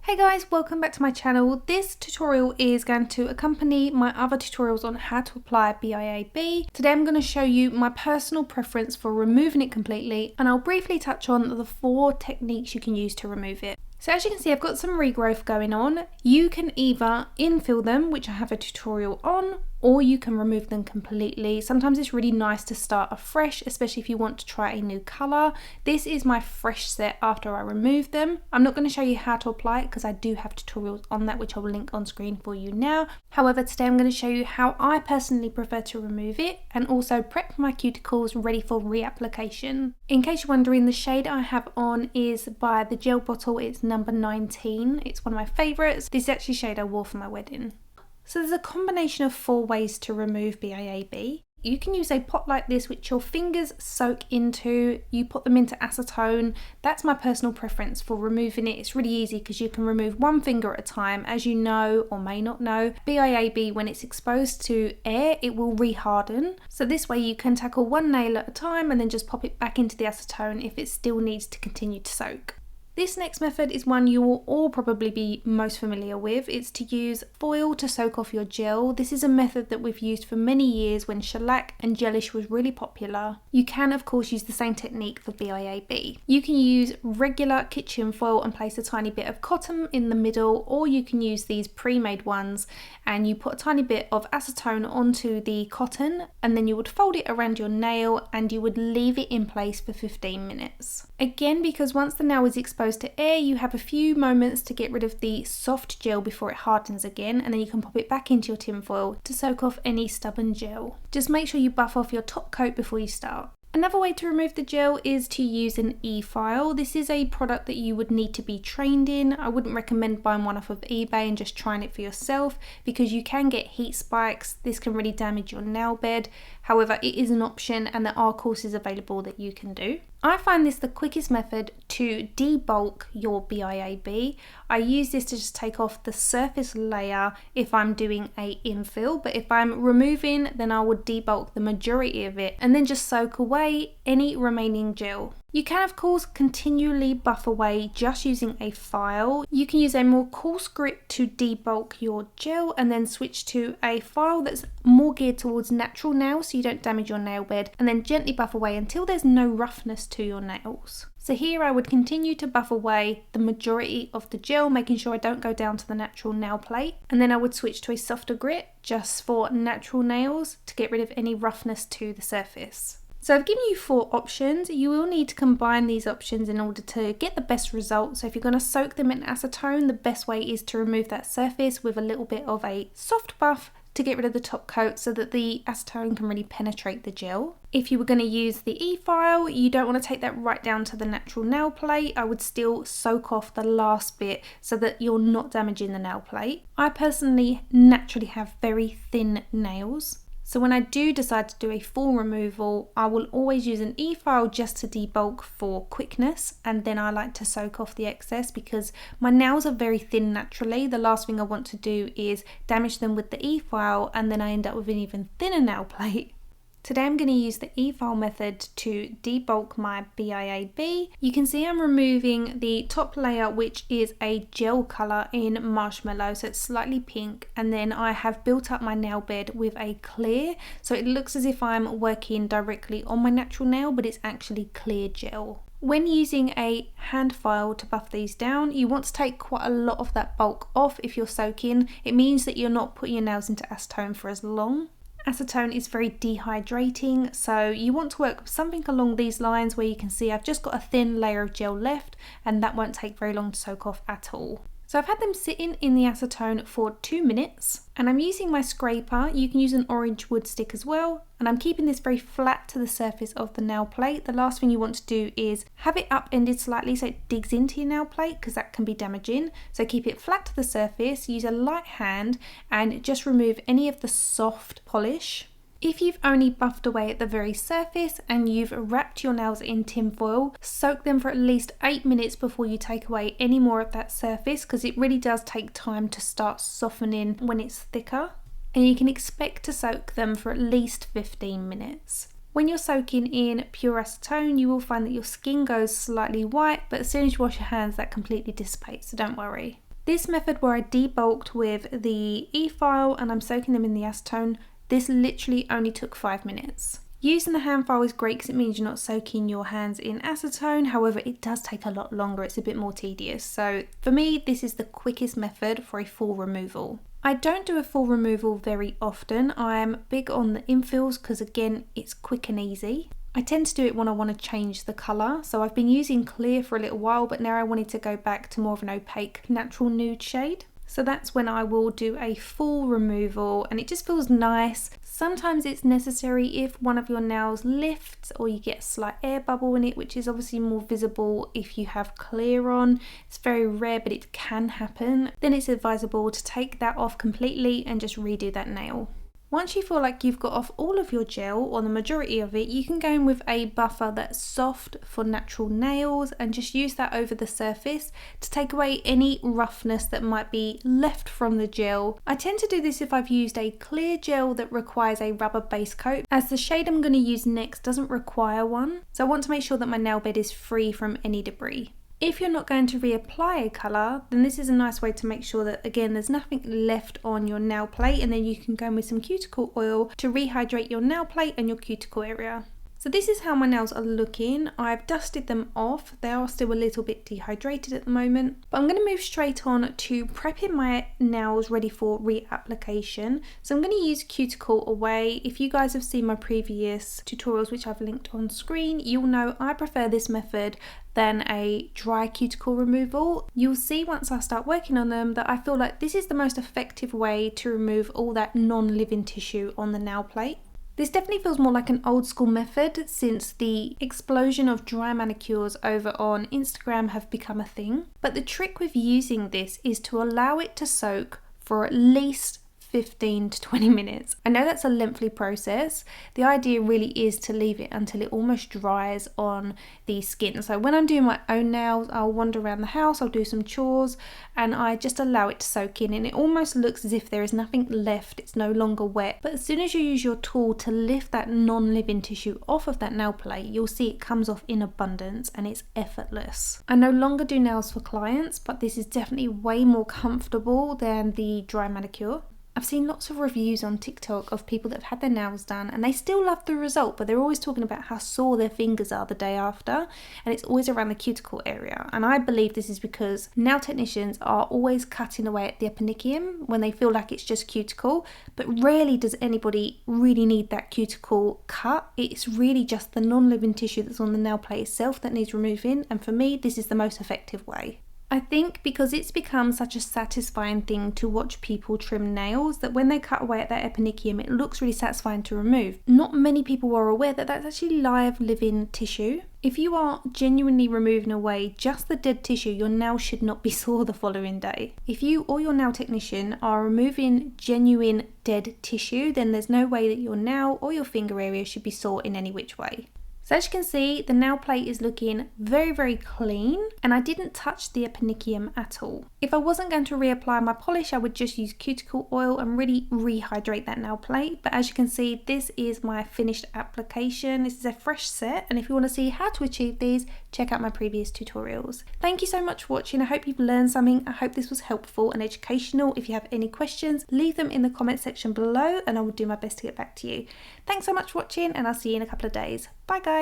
Hey guys, welcome back to my channel. This tutorial is going to accompany my other tutorials on how to apply BIAB. Today I'm going to show you my personal preference for removing it completely, and I'll briefly touch on the 4 techniques you can use to remove it. So as you can see, I've got some regrowth going on. You can either infill them, which I have a tutorial on, or you can remove them completely. Sometimes it's really nice to start afresh, especially if you want to try a new colour. This is my fresh set after I remove them. I'm not going to show you how to apply it because I do have tutorials on that, which I will link on screen for you now. However, today I'm going to show you how I personally prefer to remove it and also prep my cuticles ready for reapplication. In case you're wondering, the shade I have on is by the gel bottle. It's number 19. It's one of my favourites. This is actually a shade I wore for my wedding. So there's a combination of 4 ways to remove BIAB. You can use a pot like this which your fingers soak into. You put them into acetone. That's my personal preference for removing it. It's really easy because you can remove one finger at a time. As you know or may not know, BIAB, when it's exposed to air, it will reharden. So this way you can tackle one nail at a time and then just pop it back into the acetone if it still needs to continue to soak. This next method is one you will all probably be most familiar with. It's to use foil to soak off your gel. This is a method that we've used for many years when shellac and gelish was really popular. You can of course use the same technique for BIAB. You can use regular kitchen foil and place a tiny bit of cotton in the middle, or you can use these pre-made ones and you put a tiny bit of acetone onto the cotton and then you would fold it around your nail and you would leave it in place for 15 minutes. Again, because once the nail is exposed to air, you have a few moments to get rid of the soft gel before it hardens again, and then you can pop it back into your tinfoil to soak off any stubborn gel. Just make sure you buff off your top coat before you start. Another way to remove the gel is to use an e-file. This is a product that you would need to be trained in. I wouldn't recommend buying one off of eBay and just trying it for yourself because you can get heat spikes. This can really damage your nail bed. However, it is an option and there are courses available that you can do. I find this the quickest method to debulk your BIAB. I use this to just take off the surface layer if I'm doing a infill, but if I'm removing, then I would debulk the majority of it and then just soak away any remaining gel. You can of course continually buff away just using a file. You can use a more coarse grit to debulk your gel and then switch to a file that's more geared towards natural nails so you don't damage your nail bed, and then gently buff away until there's no roughness to your nails. So here I would continue to buff away the majority of the gel, making sure I don't go down to the natural nail plate, and then I would switch to a softer grit just for natural nails to get rid of any roughness to the surface. So I've given you 4 options. You will need to combine these options in order to get the best result. So if you're going to soak them in acetone, the best way is to remove that surface with a little bit of a soft buff to get rid of the top coat so that the acetone can really penetrate the gel. If you were going to use the e-file, you don't want to take that right down to the natural nail plate. I would still soak off the last bit so that you're not damaging the nail plate. I personally naturally have very thin nails. So when I do decide to do a full removal, I will always use an e-file just to debulk for quickness, and then I like to soak off the excess because my nails are very thin naturally. The last thing I want to do is damage them with the e-file and then I end up with an even thinner nail plate. Today I'm going to use the e-file method to debulk my BIAB. You can see I'm removing the top layer, which is a gel colour in marshmallow, so it's slightly pink, and then I have built up my nail bed with a clear, so it looks as if I'm working directly on my natural nail, but it's actually clear gel. When using a hand file to buff these down, you want to take quite a lot of that bulk off if you're soaking. It means that you're not putting your nails into acetone for as long. Acetone is very dehydrating, so you want to work with something along these lines where you can see I've just got a thin layer of gel left and that won't take very long to soak off at all. So I've had them sitting in the acetone for 2 minutes and I'm using my scraper. You can use an orange wood stick as well, and I'm keeping this very flat to the surface of the nail plate. The last thing you want to do is have it upended slightly so it digs into your nail plate because that can be damaging. So keep it flat to the surface, use a light hand and just remove any of the soft polish. If you've only buffed away at the very surface and you've wrapped your nails in tinfoil, soak them for at least 8 minutes before you take away any more of that surface because it really does take time to start softening when it's thicker. And you can expect to soak them for at least 15 minutes. When you're soaking in pure acetone, you will find that your skin goes slightly white, but as soon as you wash your hands, that completely dissipates, so don't worry. This method where I debulked with the e-file and I'm soaking them in the acetone, this literally only took 5 minutes. Using the hand file is great because it means you're not soaking your hands in acetone, however it does take a lot longer, it's a bit more tedious. So for me, this is the quickest method for a full removal. I don't do a full removal very often. I'm big on the infills because again, it's quick and easy. I tend to do it when I want to change the colour. So I've been using clear for a little while, but now I wanted to go back to more of an opaque natural nude shade. So that's when I will do a full removal and it just feels nice. Sometimes it's necessary if one of your nails lifts or you get a slight air bubble in it, which is obviously more visible if you have clear on. It's very rare, but it can happen. Then it's advisable to take that off completely and just redo that nail. Once you feel like you've got off all of your gel, or the majority of it, you can go in with a buffer that's soft for natural nails and just use that over the surface to take away any roughness that might be left from the gel. I tend to do this if I've used a clear gel that requires a rubber base coat, as the shade I'm going to use next doesn't require one. So I want to make sure that my nail bed is free from any debris. If you're not going to reapply a colour, then this is a nice way to make sure that, again, there's nothing left on your nail plate, and then you can go in with some cuticle oil to rehydrate your nail plate and your cuticle area. So this is how my nails are looking. I've dusted them off. They are still a little bit dehydrated at the moment, but I'm going to move straight on to prepping my nails ready for reapplication. So I'm going to use Cuticle Away. If you guys have seen my previous tutorials, which I've linked on screen, you'll know I prefer this method than a dry cuticle removal. You'll see once I start working on them that I feel like this is the most effective way to remove all that non-living tissue on the nail plate. This definitely feels more like an old school method since the explosion of dry manicures over on Instagram have become a thing. But the trick with using this is to allow it to soak for at least 15 to 20 minutes. I know that's a lengthy process. The idea really is to leave it until it almost dries on the skin. So when I'm doing my own nails, I'll wander around the house, I'll do some chores, and I just allow it to soak in, and it almost looks as if there is nothing left, it's no longer wet. But as soon as you use your tool to lift that non-living tissue off of that nail plate, you'll see it comes off in abundance and it's effortless. I no longer do nails for clients, but this is definitely way more comfortable than the dry manicure. I've seen lots of reviews on TikTok of people that have had their nails done and they still love the result, but they're always talking about how sore their fingers are the day after, and it's always around the cuticle area. And I believe this is because nail technicians are always cutting away at the eponychium when they feel like it's just cuticle, but rarely does anybody really need that cuticle cut. It's really just the non-living tissue that's on the nail plate itself that needs removing, and for me this is the most effective way. I think because it's become such a satisfying thing to watch people trim nails that when they cut away at that eponychium, it looks really satisfying to remove. Not many people are aware that that's actually live living tissue. If you are genuinely removing away just the dead tissue, your nail should not be sore the following day. If you or your nail technician are removing genuine dead tissue, then there's no way that your nail or your finger area should be sore in any which way. So as you can see, the nail plate is looking very, very clean, and I didn't touch the eponychium at all. If I wasn't going to reapply my polish, I would just use cuticle oil and really rehydrate that nail plate. But as you can see, this is my finished application. This is a fresh set, and if you want to see how to achieve these, check out my previous tutorials. Thank you so much for watching. I hope you've learned something. I hope this was helpful and educational. If you have any questions, leave them in the comment section below and I will do my best to get back to you. Thanks so much for watching, and I'll see you in a couple of days. Bye guys.